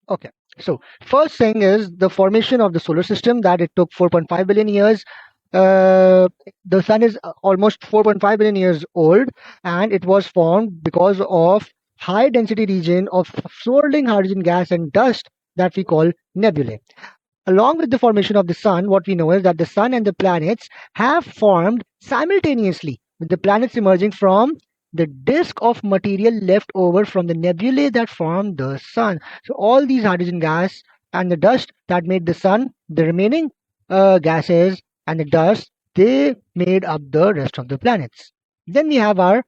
Okay, so first thing is the formation of the solar system, that it took 4.5 billion years. The sun is almost 4.5 billion years old, and it was formed because of high density region of swirling hydrogen gas and dust that we call nebulae. Along with the formation of the sun, what we know is that the sun and the planets have formed simultaneously, with the planets emerging from the disk of material left over from the nebulae that formed the sun. So, all these hydrogen gas and the dust that made the sun, the remaining gases and the dust, they made up the rest of the planets. Then we have our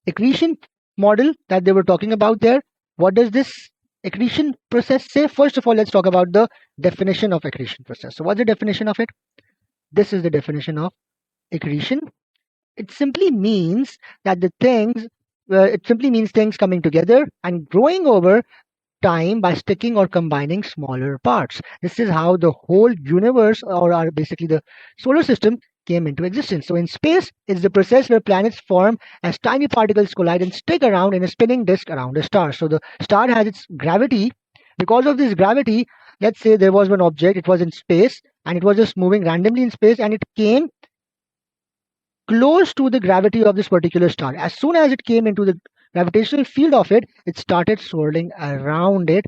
accretion model that they were talking about there. What does this accretion process say? First of all, let's talk about the definition of accretion process. So what's the definition of it? This is the definition of accretion. It simply means that it simply means things coming together and growing over time by sticking or combining smaller parts. This is how the whole universe, or basically the solar system, came into existence. So in space, it's the process where planets form as tiny particles collide and stick around in a spinning disk around a star. So the star has its gravity. Because of this gravity, let's say there was one object, it was in space, and it was just moving randomly in space, and it came close to the gravity of this particular star. As soon as it came into the gravitational field of it, it started swirling around it,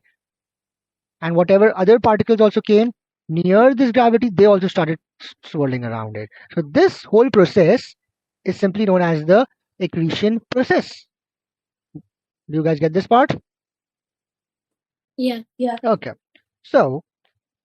and whatever other particles also came near this gravity, they also started swirling around it. So this whole process is simply known as the accretion process. Do you guys get this part? Yeah. Okay. So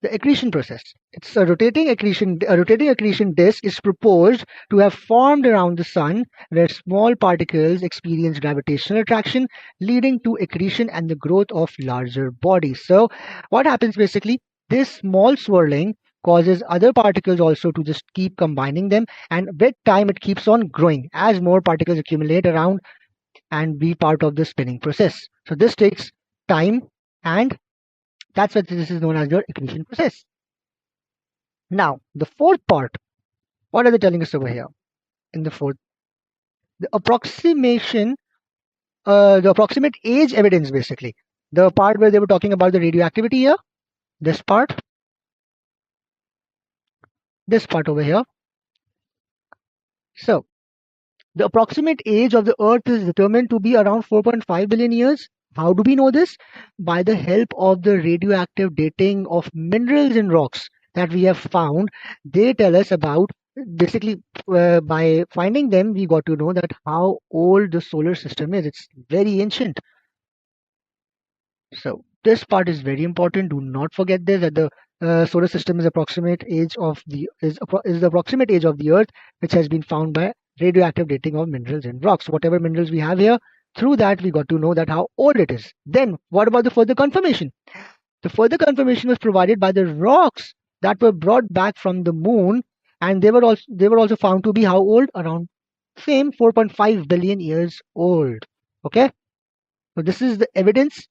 the accretion process. It's a rotating accretion disk is proposed to have formed around the sun, where small particles experience gravitational attraction, leading to accretion and the growth of larger bodies. So what happens basically? This small swirling causes other particles also to just keep combining them, and with time it keeps on growing as more particles accumulate around and be part of the spinning process. So this takes time, and that's what this is known as your accretion process. Now, the fourth part, what are they telling us over here in the fourth? The approximate age evidence, basically. The part where they were talking about the radioactivity here, this part over here. So, the approximate age of the Earth is determined to be around 4.5 billion years. How do we know this? By the help of the radioactive dating of minerals and rocks that we have found. They tell us about, basically, by finding them, we got to know that how old the solar system is. It's very ancient. So this part is very important. Do not forget this, that the solar system is approximate age of is the approximate age of the Earth, which has been found by radioactive dating of minerals and rocks. Whatever minerals we have here, through that we got to know that how old it is. Then what about the further confirmation? The further confirmation was provided by the rocks that were brought back from the moon, and they were also found to be how old? Around same 4.5 billion years old. Okay, so this is the evidence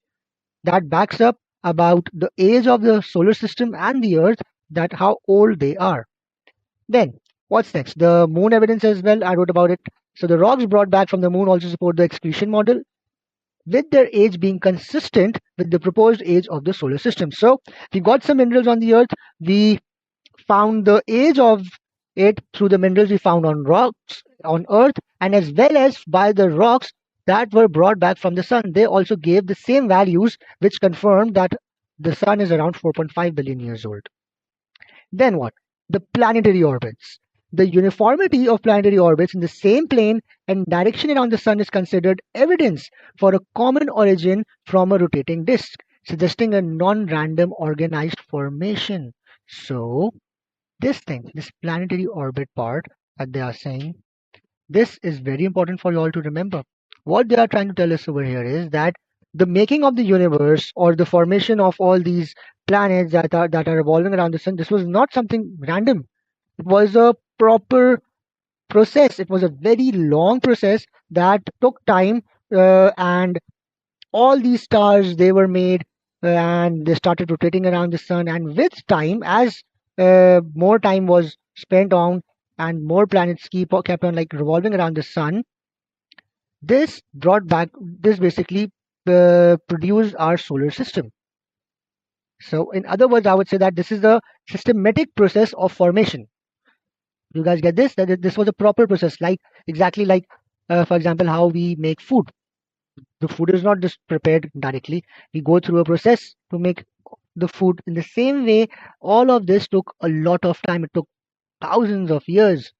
that backs up about the age of the solar system and the Earth, that how old they are. Then, what's next? The moon evidence as well. I wrote about it. So the rocks brought back from the moon also support the excretion model, with their age being consistent with the proposed age of the solar system. So we got some minerals on the Earth. We found the age of it through the minerals we found on rocks on Earth, and as well as by the rocks that were brought back from the sun. They also gave the same values, which confirmed that the sun is around 4.5 billion years old. Then what? The planetary orbits. The uniformity of planetary orbits in the same plane and direction around the sun is considered evidence for a common origin from a rotating disk, suggesting a non random organized formation. So, this planetary orbit part that they are saying, this is very important for you all to remember. What they are trying to tell us over here is that the making of the universe, or the formation of all these planets that are revolving around the sun, this was not something random. It was a proper process. It was a very long process that took time, and all these stars, they were made, and they started rotating around the sun, and with time, as more time was spent on and more planets kept on like revolving around the sun, this basically produced our solar system. So in other words, I would say that this is the systematic process of formation. You guys get this? That this was a proper process, like exactly like, for example, how we make food. The food is not just prepared directly. We go through a process to make the food. In the same way, all of this took a lot of time. It took thousands of years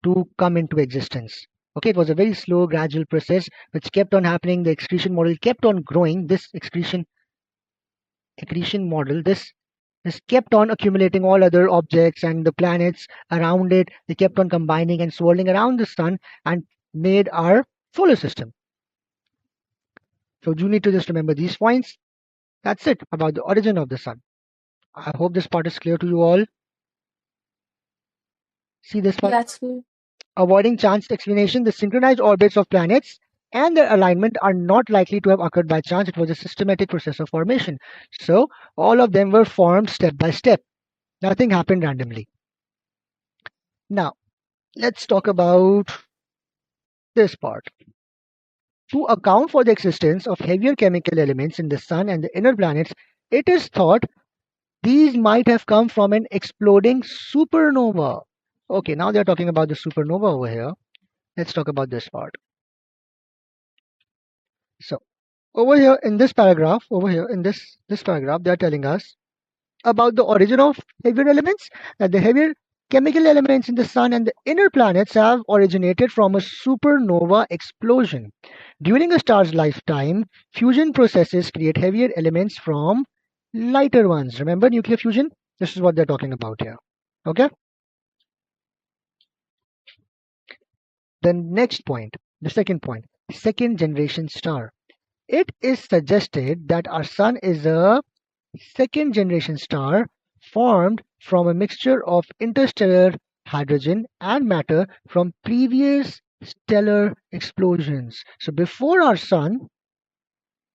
to come into existence. Okay, it was a very slow, gradual process which kept on happening. The excretion model kept on growing. This accretion model, this kept on accumulating all other objects and the planets around it. They kept on combining and swirling around the sun and made our solar system. So you need to just remember these points. That's it about the origin of the sun. I hope this part is clear to you all. See this part? Yeah, it's clear. Avoiding chance explanation, the synchronized orbits of planets and their alignment are not likely to have occurred by chance. It was a systematic process of formation. So all of them were formed step by step. Nothing happened randomly. Now, let's talk about this part. To account for the existence of heavier chemical elements in the sun and the inner planets, it is thought these might have come from an exploding supernova. Okay, now they're talking about the supernova over here. Let's talk about this part. So, over here in this paragraph, over here in this paragraph, they are telling us about the origin of heavier elements, that the heavier chemical elements in the sun and the inner planets have originated from a supernova explosion. During a star's lifetime, fusion processes create heavier elements from lighter ones. Remember nuclear fusion? This is what they're talking about here. Okay? The next point, the second point, second generation star. It is suggested that our sun is a second generation star formed from a mixture of interstellar hydrogen and matter from previous stellar explosions. So before our sun,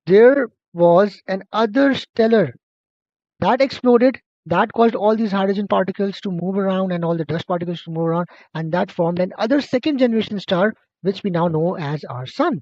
there was an other stellar that exploded, that caused all these hydrogen particles to move around and all the dust particles to move around, and that formed an other second generation star which we now know as our sun.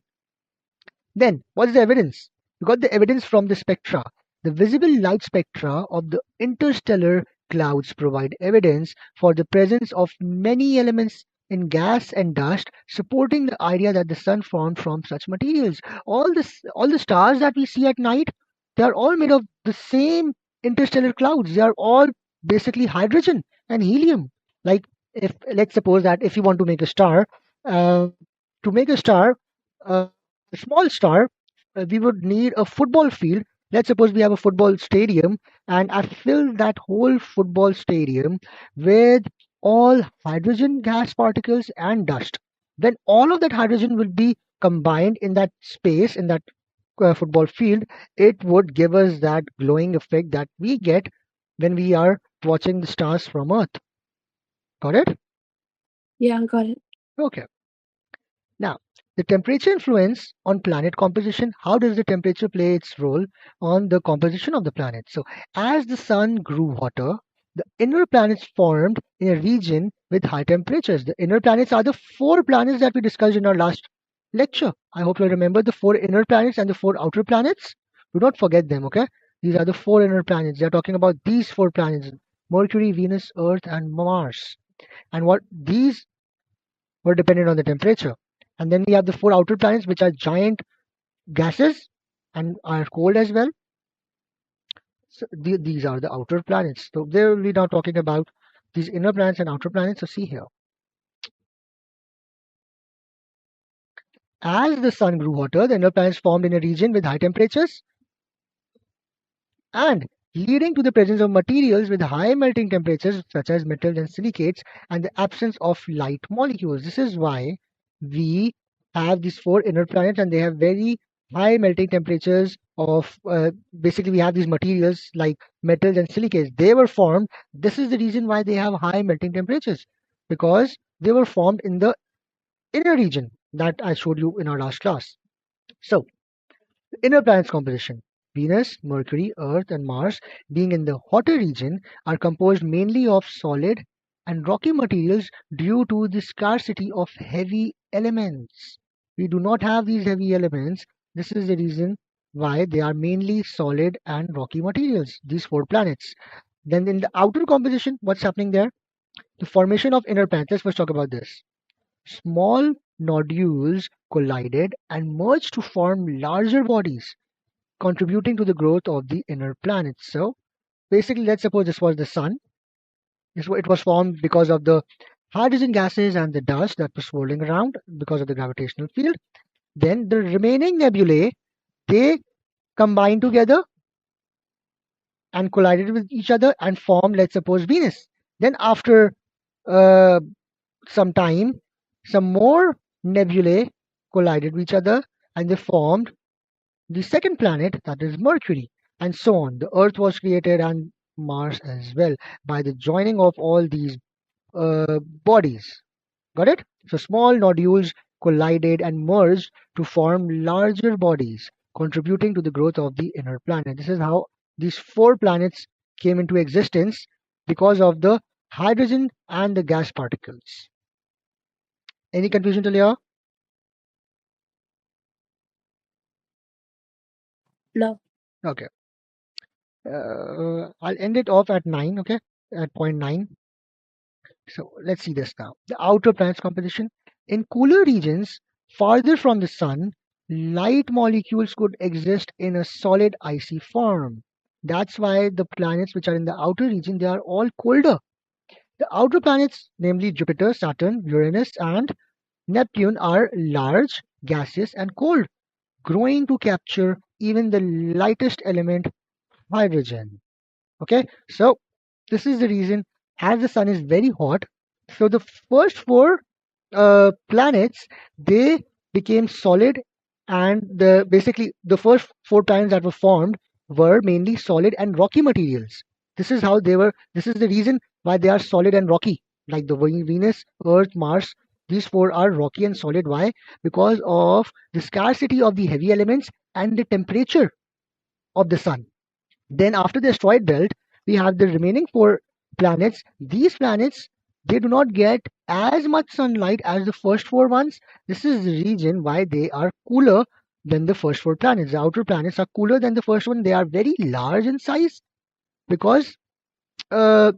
Then, what is the evidence? We got the evidence from the spectra. The visible light spectra of the interstellar clouds provide evidence for the presence of many elements in gas and dust, supporting the idea that the sun formed from such materials. All the stars that we see at night, they are all made of the same interstellar clouds. They are all basically hydrogen and helium. Like, if let's suppose that if you want to make a star, uh, to make a star, uh, a small star, we would need a football field. Let's suppose we have a football stadium, and I fill that whole football stadium with all hydrogen gas particles and dust. Then all of that hydrogen will be combined in that space, in that football field. It would give us that glowing effect that we get when we are watching the stars from Earth. Got it? Yeah, got it. Okay. Now, the temperature influence on planet composition. How does the temperature play its role on the composition of the planet? So, as the sun grew hotter, the inner planets formed in a region with high temperatures. The inner planets are the four planets that we discussed in our last lecture. I hope you remember the four inner planets and the four outer planets. Do not forget them, okay? These are the four inner planets. They are talking about these four planets: Mercury, Venus, Earth, and Mars. And what these were dependent on the temperature. And then we have the four outer planets, which are giant gases and are cold as well. So these are the outer planets. So there we're now talking about these inner planets and outer planets. So see here. As the sun grew hotter, the inner planets formed in a region with high temperatures and leading to the presence of materials with high melting temperatures such as metals and silicates and the absence of light molecules. This is why we have these four inner planets and they have very high melting temperatures of basically we have these materials like metals and silicates. They were formed. This is the reason why they have high melting temperatures, because they were formed in the inner region that I showed you in our last class. So inner planets composition. Venus, Mercury, Earth, and Mars, being in the hotter region, are composed mainly of solid and rocky materials due to the scarcity of heavy elements. We do not have these heavy elements. This is the reason why they are mainly solid and rocky materials, these four planets. Then in the outer composition, what's happening there? The formation of inner planets. Let's first talk about this. Small nodules collided and merged to form larger bodies, contributing to the growth of the inner planets. So basically, let's suppose this was the sun. It was formed because of the hydrogen gases and the dust that was swirling around because of the gravitational field. Then the remaining nebulae, they combined together and collided with each other and formed, let's suppose, Venus. Then after uh, some time, some more nebulae collided with each other and they formed the second planet, that is Mercury, and so on. The Earth was created and Mars as well by the joining of all these bodies. Got it? So small nodules collided and merged to form larger bodies, contributing to the growth of the inner planet. This is how these four planets came into existence because of the hydrogen and the gas particles. Any confusion till here? No. Okay. I'll end it off at 9, okay? At point 9. So let's see this now. The outer planet's composition. In cooler regions, farther from the sun, light molecules could exist in a solid icy form. That's why the planets which are in the outer region, they are all colder. The outer planets, namely Jupiter, Saturn, Uranus, and Neptune, are large, gaseous, and cold, growing to capture even the lightest element, hydrogen. Okay, so this is the reason, as the sun is very hot, so the first four planets, they became solid, and basically the first four planets that were formed were mainly solid and rocky materials. This is how they were. This is the reason why they are solid and rocky, like the Venus, Earth, Mars. These four are rocky and solid. Why? Because of the scarcity of the heavy elements and the temperature of the sun. Then after the asteroid belt, we have the remaining four planets. These planets, they do not get as much sunlight as the first four ones. This is the reason why they are cooler than the first four planets. The outer planets are cooler than the first one. They are very large in size because uh,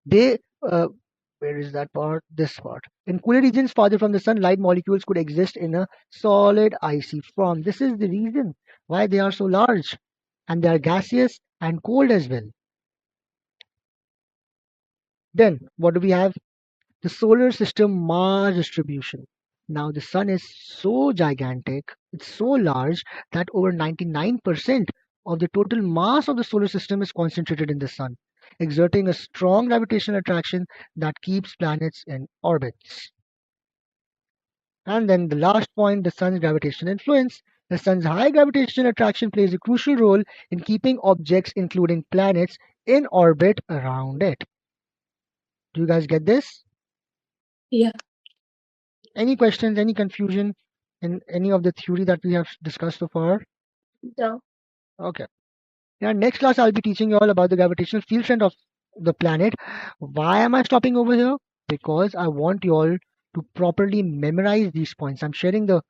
they where is that part? This part. In cooler regions farther from the sun, light molecules could exist in a solid icy form. This is the reason why they are so large, and they are gaseous and cold as well. Then what do we have? The solar system mass distribution. Now the sun is so gigantic, it's so large that over 99% of the total mass of the solar system is concentrated in the sun, exerting a strong gravitational attraction that keeps planets in orbits. And then the last point, the sun's gravitational influence. The sun's high gravitational attraction plays a crucial role in keeping objects, including planets, in orbit around it. Do you guys get this? Yeah. Any questions, any confusion in any of the theory that we have discussed so far? No. Okay. In our next class, I'll be teaching you all about the gravitational field strength of the planet. Why am I stopping over here? Because I want you all to properly memorize these points. I'm sharing the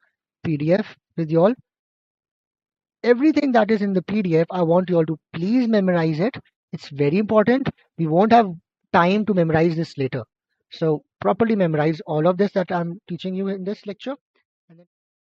PDF with you all. Everything that is in the PDF, I want you all to please memorize it. It's very important. We won't have time to memorize this later. So properly memorize all of this that I'm teaching you in this lecture. And then